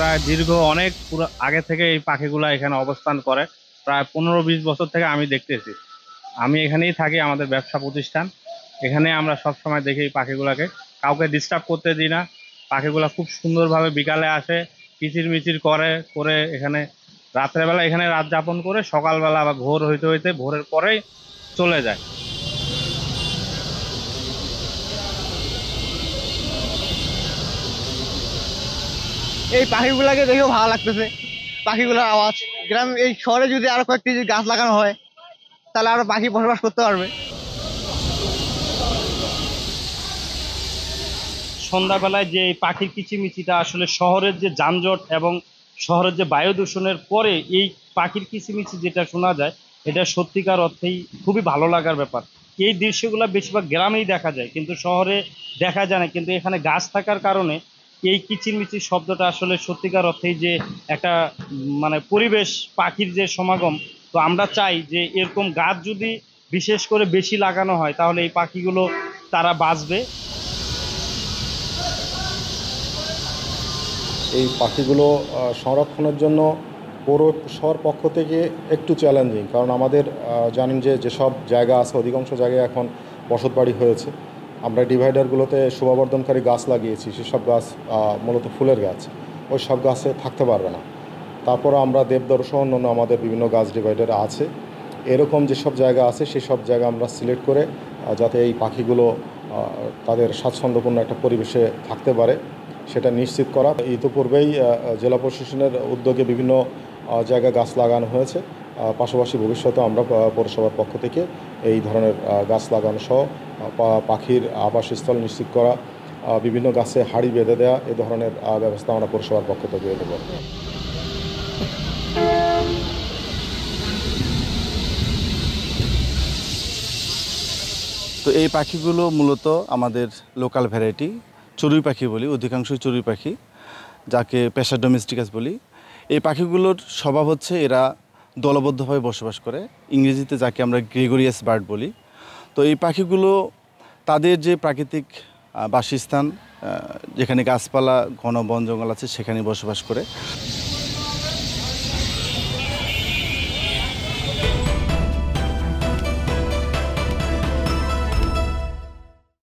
প্রায় দীর্ঘ অনেক পুরো আগে থেকে এই পাখিগুলা এখানে অবস্থান করে। প্রায় 15-20 বছর থেকে আমি দেখতেছি। আমি এখানেই থাকি, আমাদের ব্যবসা প্রতিষ্ঠান। এখানে আমরা সব সময় দেখি এই পাখিগুলাকে, কাউকে ডিস্টার্ব করতে দিই না। পাখিগুলা খুব সুন্দরভাবে বিকালে আসে, কিচির মিচির করে করে এখানে রাত্রেবেলা এখানে রাত যাপন করে সকালবেলা বা ভোর হইতে হইতে ভোরের পরেই চলে যায়। এই পাখিগুলাকে দেখেও ভালো লাগতেছে। পাখিগুলোর আওয়াজ, গ্রাম এই শহরে যদি আরো কয়েকটি যদি গাছ লাগানো হয় তাহলে আরো পাখি বসবাস করতে পারবে। সন্ধ্যাবেলায় যে এই পাখির কিচিমিচিটা আসলে শহরের যে যানজট এবং শহরের যে বায়ু দূষণের পরে এই পাখির কিচিমিচি যেটা শোনা যায়, এটা সত্যিকার অর্থেই খুবই ভালো লাগার ব্যাপার। এই দৃশ্যগুলো বেশিরভাগ গ্রামেই দেখা যায়, কিন্তু শহরে দেখা যায় না। কিন্তু এখানে গাছ থাকার কারণে এই কিচিরমিচির শব্দটা আসলে সত্যিকার অর্থেই যে একটা মানে পরিবেশ, পাখির যে সমাগম। তো আমরা চাই যে এরকম গাছ যদি বিশেষ করে বেশি লাগানো হয় তাহলে এই পাখিগুলো তারা বাঁচবে। এই পাখিগুলো সংরক্ষণের জন্য পৌরসভার পক্ষ থেকে একটু চ্যালেঞ্জিং, কারণ আমাদের জানেন যে যেসব জায়গা আছে অধিকাংশ জায়গায় এখন বসতবাড়ি হয়েছে। আমরা ডিভাইডারগুলোতে শোভাবর্ধনকারী গাছ লাগিয়েছি, সেসব গাছ মূলত ফুলের গাছ, ওই সব গাছে থাকতে পারবে না। তারপর আমরা দেবদারু সহ অন্যান্য আমাদের বিভিন্ন গাছ ডিভাইডার আছে। এরকম যেসব জায়গা আছে সেসব জায়গা আমরা সিলেক্ট করে যাতে এই পাখিগুলো তাদের স্বাচ্ছন্দ্যপূর্ণ একটা পরিবেশে থাকতে পারে সেটা নিশ্চিত করা। ইতিপূর্বেই জেলা প্রশাসনের উদ্যোগে বিভিন্ন জায়গায় গাছ লাগানো হয়েছে। পাশাপাশি ভবিষ্যতে আমরা পৌরসভার পক্ষ থেকে এই ধরনের গাছ লাগানো সহ পাখির আবাসস্থল নিশ্চিত করা, বিভিন্ন গাছে হাড়ি বেঁধে দেওয়া, এ ধরনের ব্যবস্থা আমরা পৌরসভার পক্ষ থেকে দেব। তো এই পাখিগুলো মূলত আমাদের লোকাল ভ্যারাইটি চড়ুই পাখি বলি, অধিকাংশই চড়ুই পাখি, যাকে পেশা ডোমেস্টিকাস বলি। এই পাখিগুলোর স্বভাব হচ্ছে এরা দলবদ্ধভাবে বসবাস করে, ইংরেজিতে যাকে আমরা গ্রেগরিয়াস বার্ড বলি। তো এই পাখিগুলো তাদের যে প্রাকৃতিক বাসস্থান, যেখানে গাছপালা ঘন বন জঙ্গল আছে সেখানে বসবাস করে।